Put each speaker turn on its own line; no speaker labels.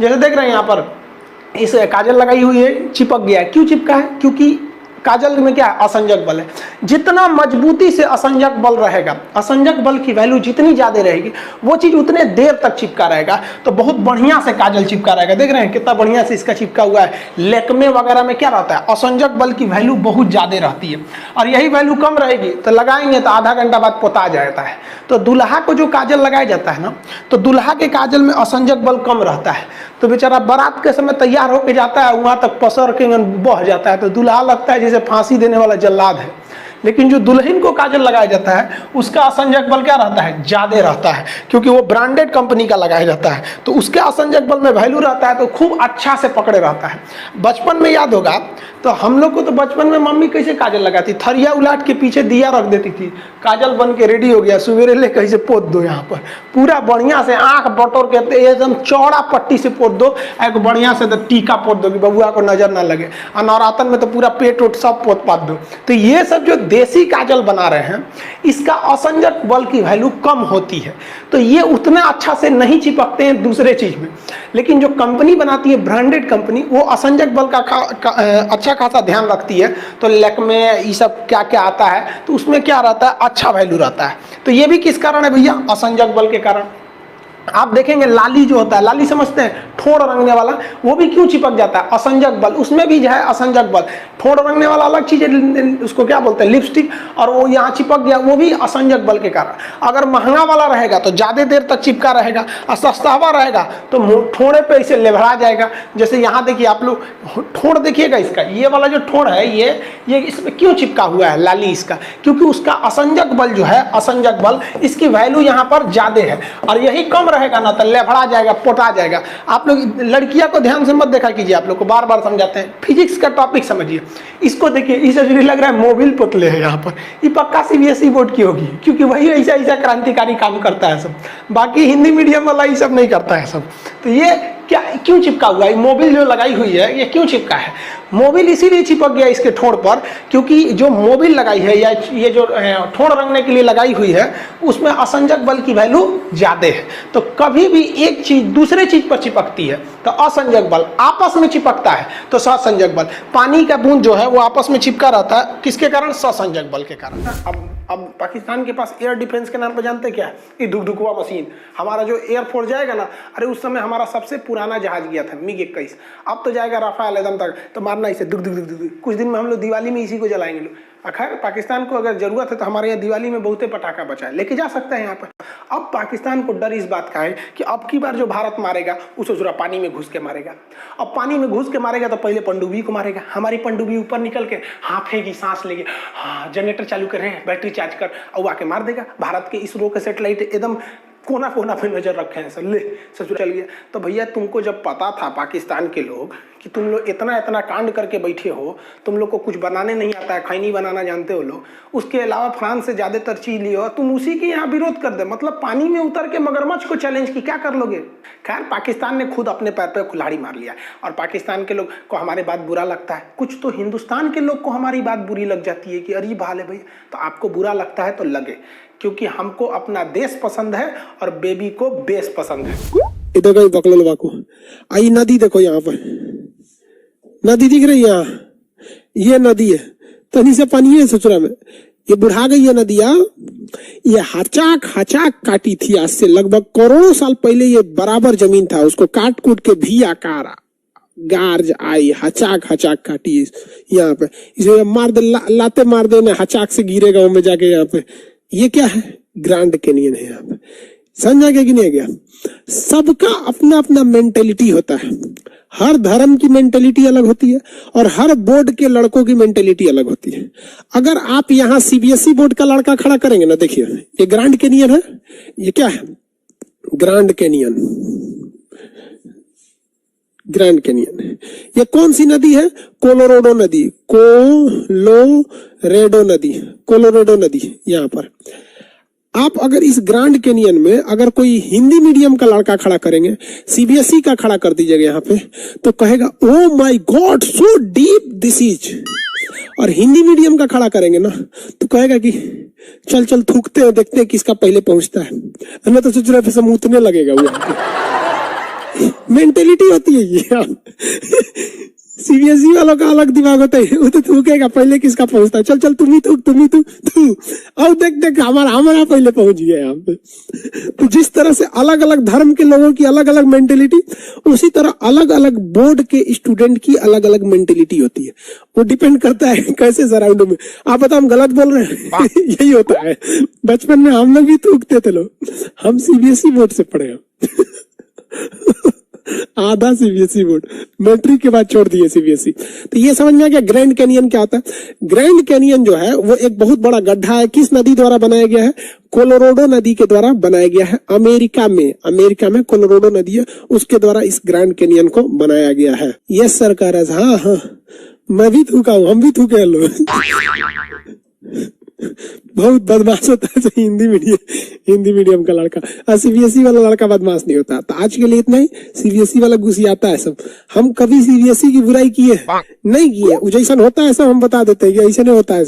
जैसे देख रहे हैं यहाँ पर इस काजल लगाई हुई है, चिपक गया है। क्यों चिपका है? क्योंकि काजल में क्या है? असंजक बल है। जितना मजबूती से असंजक बल रहेगा, असंजक बल की वैल्यू जितनी ज्यादा रहेगी, वो चीज उतने देर तक चिपका रहेगा। तो बहुत बढ़िया से काजल चिपका रहेगा। देख रहे हैं कितना बढ़िया से इसका चिपका हुआ है। लैक्मे वगैरह में क्या रहता है? असंजक बल की वैल्यू बहुत ज्यादा रहती है, और यही वैल्यू कम रहेगी तो लगाएंगे तो आधा घंटा बाद पोता जाता है। तो दूल्हा को जो काजल लगाया जाता है ना, तो दूल्हा के काजल में असंजक बल कम रहता है, तो बेचारा बारात के समय तैयार होकर जाता है, वहां तक पसर के बह जाता है, तो दूल्हा लगता है जैसे फांसी देने वाला जल्लाद है। लेकिन जो दुल्हन को काजल लगाया जाता है उसका असंजक बल क्या रहता है? ज्यादा रहता है, क्योंकि वो ब्रांडेड कंपनी का लगाया जाता है, तो उसके असंजक बल में वैल्यू रहता है, तो खूब अच्छा से पकड़े रहता है। बचपन में याद होगा तो हम लोग को तो बचपन में मम्मी कैसे काजल लगाती? थरिया उलाट के पीछे दिया रख देती थी, काजल बन के रेडी हो गया, सवेरे ले कैसे पोत दो, यहाँ पर पूरा बढ़िया से आंख बटोर के एकदम चौड़ा पट्टी से पोत दो, एक बढ़िया से टीका पोत दो कि बबुआ को नजर ना लगे, और नवरातन में तो पूरा पेट उट सब पोत पात दो। तो ये सब जो देसी काजल बना रहे हैं, इसका असंजक बल की वैल्यू कम होती है, तो ये उतना अच्छा से नहीं चिपकते हैं दूसरे चीज में। लेकिन जो कंपनी बनाती है, ब्रांडेड कंपनी, वो असंजक बल का अच्छा खासा ध्यान रखती है। तो लैक्मे ये सब क्या क्या आता है, तो उसमें क्या रहता है? अच्छा वैल्यू रहता है। तो ये भी किस कारण है भैया? असंजक बल के कारण। आप देखेंगे लाली जो होता है, लाली समझते हैं, ठोड़ रंगने वाला, वो भी क्यों चिपक जाता है? असंजक बल, उसमें भी जो है असंजक बल। ठोड़ रंगने वाला अलग चीज है, उसको क्या बोलते हैं? लिपस्टिक, और वो यहाँ चिपक गया, वो भी असंजक बल के कारण। अगर महंगा वाला रहेगा तो ज्यादा देर तक चिपका रहेगा, और सस्ता वाला रहेगा तो ठोड़े पे इसे लेभरा जाएगा। जैसे यहाँ देखिए आप लोग, ठोड़ देखिएगा इसका, ये वाला जो ठोड़ है, ये इसमें क्यों चिपका हुआ है लाली इसका? क्योंकि उसका असंजक बल जो है, असंजक बल, इसकी वैल्यू यहाँ पर ज्यादा है, और यही कम रहेगा ना तो लेफड़ा जाएगा, पोटा जाएगा। आप लोग लड़कियां को ध्यान से मत देखा कीजिए, आप लोग को बार बार समझाते हैं। फिजिक्स का टॉपिक समझिए, इसको देखिए, इसे लग रहा है मोबिल पुतले है यहाँ पर, ये पक्का सीबीएसई बोर्ड की होगी, क्योंकि वही ऐसा ऐसा क्रांतिकारी काम करता है सब, बाकी हिंदी मीडियम वाला ये सब नहीं करता है सब। तो ये क्या क्यों चिपका हुआ है? मोबिल जो लगाई हुई है, ये क्यों चिपका है? मोबिल इसीलिए चिपक गया इसके ठोड़ पर, क्योंकि जो मोबिल लगाई है, या ये जो ठोड़ रंगने के लिए लगाई हुई है, उसमें असंजक बल की वैल्यू ज्यादा है। तो कभी भी एक चीज दूसरे चीज पर चिपकती है तो असंजक बल, आपस में चिपकता है तो ससंजक बल। पानी का बूंद जो है वो आपस में चिपका रहता है, किसके कारण? ससंजक बल के कारण। अब पाकिस्तान के पास एयर डिफेंस के नाम पर जानते क्या है? ये धुकधुकवा मशीन। हमारा जो एयरफोर्स जाएगा ना, अरे उस समय हमारा सबसे पुराना जहाज गया था MiG 21, अब तो जाएगा राफेल एकदम तक, तो मारना इसे दुक दुक दुक दुक। कुछ दिन में हम लोग दिवाली में इसी को जलाएंगे लोग। खैर पाकिस्तान को अगर जरूरत है तो हमारे यहाँ दिवाली में बहुते पटाखा बचा है, लेके जा सकता है यहाँ पर। अब पाकिस्तान को डर इस बात का है कि अब की बार जो भारत मारेगा उसे जरा पानी में घुस के मारेगा। अब पानी में घुस के मारेगा तो पहले पनडुब्बी को मारेगा। हमारी पनडुब्बी ऊपर निकल के हाफेगी, सांस लेगी, हाँ जनरेटर चालू कर रहे हैं, बैटरी चार्ज कर, और आके मार देगा। भारत के इसरो के सेटेलाइट एकदम कोना कोना पे नजर रखे हैं सर, ले ससुर चल गया। तो भैया तुमको जब पता था पाकिस्तान के लोग कि तुम लोग इतना इतना कांड करके बैठे हो, तुम लोग को कुछ बनाने नहीं आता है, खैनी बनाना जानते हो लोग, उसके अलावा फ्रांस से ज्यादातर चीज लियो, तुम उसी के यहाँ विरोध कर दे। मतलब पानी में उतर के मगरमच्छ को चैलेंज की, क्या कर लोगे? खैर पाकिस्तान ने खुद अपने पैर पे कुल्हाड़ी मार लिया, और पाकिस्तान के लोग को हमारी बात बुरा लगता है। कुछ तो हिंदुस्तान के लोग को हमारी बात बुरी लग जाती है कि अरे भाल है भैया, तो आपको बुरा लगता है तो लगे, क्योंकि हमको अपना देश पसंद है और बेबी को बेस पसंद है।
इधर गई बकलवा को आई नदी देखो, यहाँ पर नदी दिख रही है, यहाँ ये नदी है, तनी से पानी है ससुरा में, ये बुढ़ा गई है नदिया। ये हचाक हचाक काटी थी आज से लगभग करोड़ों साल पहले, ये बराबर जमीन था, उसको काट कूट के भी आकार गार्ज आई, हचाक हचाक काटी यहाँ पे, इसे मार दे, लाते मार देने, हचाक से गिरेगा वो में जाके। यहाँ पे ये क्या है? ग्रैंड कैनियन है। यहाँ पे समझा गया कि नहीं गया? सबका अपना अपना मेंटेलिटी होता है, हर धर्म की मेंटेलिटी अलग होती है, और हर बोर्ड के लड़कों की मेंटेलिटी अलग होती है। अगर आप यहाँ सीबीएसई बोर्ड का लड़का खड़ा करेंगे ना, देखिए ये ग्रैंड कैनियन है, ये क्या है? Grand canyon, grand canyon. ये कौन सी नदी है? कोलोराडो नदी, कोलोरेडो नदी, कोलोराडो नदी। यहाँ पर आप अगर इस ग्रैंड कैनियन में अगर कोई हिंदी मीडियम का लड़का खड़ा करेंगे, सीबीएसई का खड़ा कर दीजिएगा यहाँ पे, तो कहेगा oh my God so deep this is. और हिंदी मीडियम का खड़ा करेंगे ना तो कहेगा कि चल चल थूकते हैं, देखते हैं किसका पहले पहुंचता है। मैं तो सोच रहा फिर समूतने लगेगा वो। मेंटेलिटी होती है ये। सीबीएसई वालों का अलग दिमाग होता है, वो तो थूकेगा पहले किसका पहुंचता है, चल चल तुम ही थूक तू। और देख हमारा पहले पहुंच गया यहाँ पे। तो जिस तरह से अलग अलग धर्म के लोगों की अलग अलग मेंटेलिटी, उसी तरह अलग अलग बोर्ड के स्टूडेंट की अलग अलग मेंटेलिटी होती है। वो डिपेंड करता है कैसे सराउंड में। आप बताओ हम गलत बोल रहे हैं? यही होता है। बचपन में हम लोग भी थूकते थे लोग। हम सीबीएसई बोर्ड से पढ़े हैं। आधा सीबीएसई बोर्ड, मैट्रिक के बाद छोड़ दिए सीबीएसई। तो ये समझ में आ गया ग्रैंड कैनियन क्या होता है। ग्रैंड कैनियन जो है वो एक बहुत बड़ा गड्ढा है। किस नदी द्वारा बनाया गया है? कोलोराडो नदी के द्वारा बनाया गया है। अमेरिका में कोलोराडो नदी है, उसके द्वारा इस ग्रैंड कैनियन को बनाया गया है। यस सरकार, हाँ मैं भी थूका हूं, हम भी थूके लोग। बहुत बदमाश होता है हिंदी मीडियम का लड़का। सीबीएसई वाला लड़का बदमाश नहीं होता। तो आज के लिए इतना ही। सीबीएसई वाला घुसियाता है सब। हम कभी सीबीएसई की बुराई किए नहीं किए, जैसा होता है सब हम बता देते हैं कि ऐसे नहीं होता है सब।